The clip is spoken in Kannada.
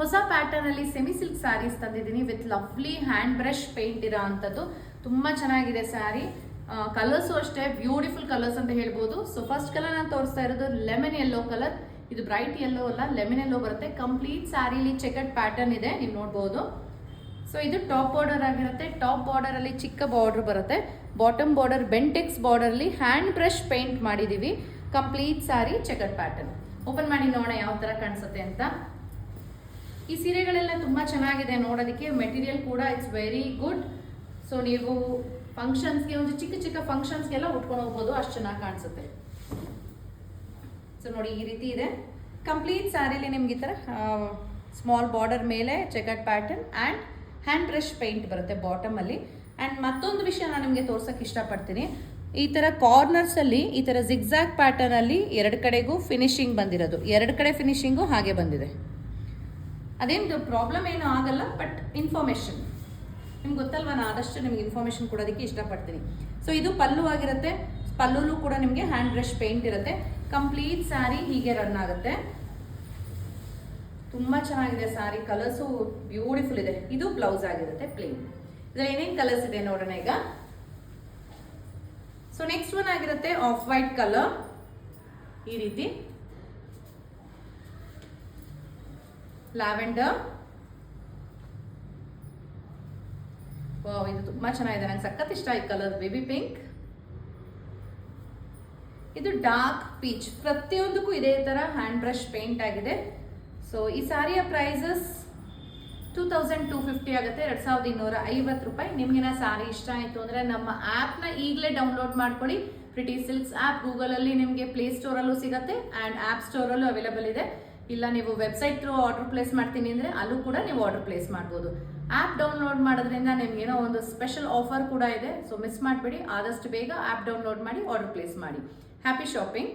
ಹೊಸ ಪ್ಯಾಟರ್ನ್ ಅಲ್ಲಿ ಸೆಮಿ ಸಿಲ್ಕ್ ಸ್ಯಾರೀಸ್ ತಂದಿದ್ದೀನಿ with lovely hand brush paint ಇರೋ ಅಂಥದ್ದು. ತುಂಬಾ ಚೆನ್ನಾಗಿದೆ ಸ್ಯಾರಿ. ಕಲರ್ಸು ಅಷ್ಟೇ ಬ್ಯೂಟಿಫುಲ್ ಕಲರ್ಸ್ ಅಂತ ಹೇಳ್ಬೋದು. ಸೊ ಫಸ್ಟ್ ಕಲರ್ ನಾನು ತೋರಿಸ್ತಾ ಇರೋದು ಲೆಮನ್ ಯೆಲ್ಲೋ ಕಲರ್. ಇದು ಬ್ರೈಟ್ ಯೆಲ್ಲೋ ಅಲ್ಲ, ಲೆಮನ್ ಯೆಲ್ಲೋ ಬರುತ್ತೆ. ಕಂಪ್ಲೀಟ್ ಸ್ಯಾರಿಲಿ ಚೆಕರ್ಡ್ ಪ್ಯಾಟರ್ನ್ ಇದೆ, ನೀವು ನೋಡ್ಬೋದು. ಸೊ ಇದು ಟಾಪ್ ಬಾರ್ಡರ್ ಆಗಿರುತ್ತೆ. ಟಾಪ್ ಬಾರ್ಡರ್ ಅಲ್ಲಿ ಚಿಕ್ಕ ಬಾರ್ಡರ್ ಬರುತ್ತೆ. ಬಾಟಮ್ ಬಾರ್ಡರ್ ಬೆಂಟೆಕ್ಸ್ ಬಾರ್ಡರ್ ಅಲ್ಲಿ ಹ್ಯಾಂಡ್ ಬ್ರಷ್ ಪೇಂಟ್ ಮಾಡಿದೀವಿ. Complete sari chequered pattern. Open ಮಾಡಿ ನೋಡೋಣ ಯಾವ ತರ ಕಾಣಿಸುತ್ತೆ ಅಂತ. ಈ ಸೀರೆಗಳೆಲ್ಲ ತುಂಬಾ ಚೆನ್ನಾಗಿದೆ ನೋಡೋದಕ್ಕೆ. ಮೆಟೀರಿಯಲ್ ಕೂಡ ಇಟ್ಸ್ ವೆರಿ ಗುಡ್. ಸೊ ನೀವು ಫಂಕ್ಷನ್ಸ್ಗೆ, ಒಂದು ಚಿಕ್ಕ ಚಿಕ್ಕ ಫಂಕ್ಷನ್ಸ್ಗೆಲ್ಲ ಉಟ್ಕೊಂಡು ಹೋಗ್ಬೋದು, ಅಷ್ಟು ಚೆನ್ನಾಗಿ ಕಾಣಿಸುತ್ತೆ. ಸೊ ನೋಡಿ ಈ ರೀತಿ ಇದೆ. ಕಂಪ್ಲೀಟ್ ಸ್ಯಾರಿಲಿ ನಿಮ್ಗೆ ಈ ಥರ ಸ್ಮಾಲ್ ಬಾರ್ಡರ್ ಮೇಲೆ chequered pattern and hand brush paint ಬರುತ್ತೆ ಬಾಟಮಲ್ಲಿ. ಆ್ಯಂಡ್ ಮತ್ತೊಂದು ವಿಷಯ ನಾನು ನಿಮಗೆ ತೋರ್ಸೋಕ್ಕೆ ಇಷ್ಟಪಡ್ತೀನಿ. ಈ ಥರ ಕಾರ್ನರ್ಸಲ್ಲಿ ಈ ಥರ ಜಿಗ್ಜಾಗ್ ಪ್ಯಾಟರ್ನಲ್ಲಿ ಎರಡು ಕಡೆಗೂ ಫಿನಿಶಿಂಗ್ ಬಂದಿರೋದು, ಎರಡು ಕಡೆ ಫಿನಿಶಿಂಗು ಹಾಗೆ ಬಂದಿದೆ. ಅದೇನು ಪ್ರಾಬ್ಲಮ್ ಏನೂ ಆಗಲ್ಲ, ಬಟ್ ಇನ್ಫಾರ್ಮೇಷನ್ ನಿಮ್ಗೆ ಗೊತ್ತಲ್ವ, ನಾನು ಆದಷ್ಟು ನಿಮ್ಗೆ ಇನ್ಫಾರ್ಮೇಷನ್ ಕೊಡೋದಕ್ಕೆ ಇಷ್ಟಪಡ್ತೀನಿ. ಸೊ ಇದು ಪಲ್ಲು ಆಗಿರುತ್ತೆ. ಪಲ್ಲುಲು ಕೂಡ ನಿಮಗೆ ಹ್ಯಾಂಡ್ ಬ್ರಷ್ ಪೇಂಟ್ ಇರುತ್ತೆ. ಕಂಪ್ಲೀಟ್ ಸ್ಯಾರಿ ಹೀಗೆ ರನ್ ಆಗುತ್ತೆ. ತುಂಬ ಚೆನ್ನಾಗಿದೆ ಸ್ಯಾರಿ. ಕಲರ್ಸು ಬ್ಯೂಟಿಫುಲ್ ಇದೆ. ಇದು ಬ್ಲೌಸ್ ಆಗಿರುತ್ತೆ ಪ್ಲೇನ್. ಇದ್ರಲ್ಲಿ ಏನೇನು ಕಲರ್ಸ್ ಇದೆ ನೋಡೋಣ ಈಗ. ಸೊ ನೆಕ್ಸ್ಟ್ ಒನ್ ಆಗಿರುತ್ತೆ ಆಫ್ ವೈಟ್ ಕಲರ್. ಈ ರೀತಿ ಲ್ಯಾವೆಂಡರ್. ವಾವ್, ಇದು ತುಂಬಾ ಚೆನ್ನಾಗಿದೆ. ನಂಗೆ ಸಖತ್ ಇಷ್ಟ ಈ ಕಲರ್. Baby pink. ಇದು ಡಾರ್ಕ್ ಪೀಚ್. ಪ್ರತಿಯೊಂದಕ್ಕೂ ಇದೇ ತರ ಹ್ಯಾಂಡ್ ಬ್ರಷ್ ಪೇಂಟ್ ಆಗಿದೆ. ಸೊ ಈ ಸಾರಿಯ ಪ್ರೈಸಸ್ 2250 ಆಗುತ್ತೆ, 2250 ರೂಪಾಯಿ. ನಿಮ್ಗೆ ಸಾರಿ ಇಷ್ಟ ಆಯಿತು ಅಂದರೆ ನಮ್ಮ ಆ್ಯಪ್ನ ಈಗಲೇ ಡೌನ್ಲೋಡ್ ಮಾಡ್ಕೊಳ್ಳಿ. ಪ್ರಿಟಿ ಸಿಲ್ಕ್ಸ್ ಆ್ಯಪ್ ಗೂಗಲಲ್ಲಿ ನಿಮಗೆ ಪ್ಲೇಸ್ಟೋರಲ್ಲೂ ಸಿಗುತ್ತೆ ಆ್ಯಂಡ್ ಆ್ಯಪ್ ಸ್ಟೋರಲ್ಲೂ ಅವೈಲೇಬಲ್ ಇದೆ. ಇಲ್ಲ ನೀವು ವೆಬ್ಸೈಟ್ ಥ್ರೂ ಆರ್ಡರ್ ಪ್ಲೇಸ್ ಮಾಡ್ತೀನಿ ಅಂದರೆ ಅಲ್ಲೂ ಕೂಡ ನೀವು ಆರ್ಡರ್ ಪ್ಲೇಸ್ ಮಾಡ್ಬೋದು. ಆ್ಯಪ್ ಡೌನ್ಲೋಡ್ ಮಾಡೋದ್ರಿಂದ ನಿಮ್ಗೇನೋ ಒಂದು ಸ್ಪೆಷಲ್ ಆಫರ್ ಕೂಡ ಇದೆ. ಸೊ ಮಿಸ್ ಮಾಡಬೇಡಿ. ಆದಷ್ಟು ಬೇಗ ಆ್ಯಪ್ ಡೌನ್ಲೋಡ್ ಮಾಡಿ ಆರ್ಡರ್ ಪ್ಲೇಸ್ ಮಾಡಿ. Happy shopping.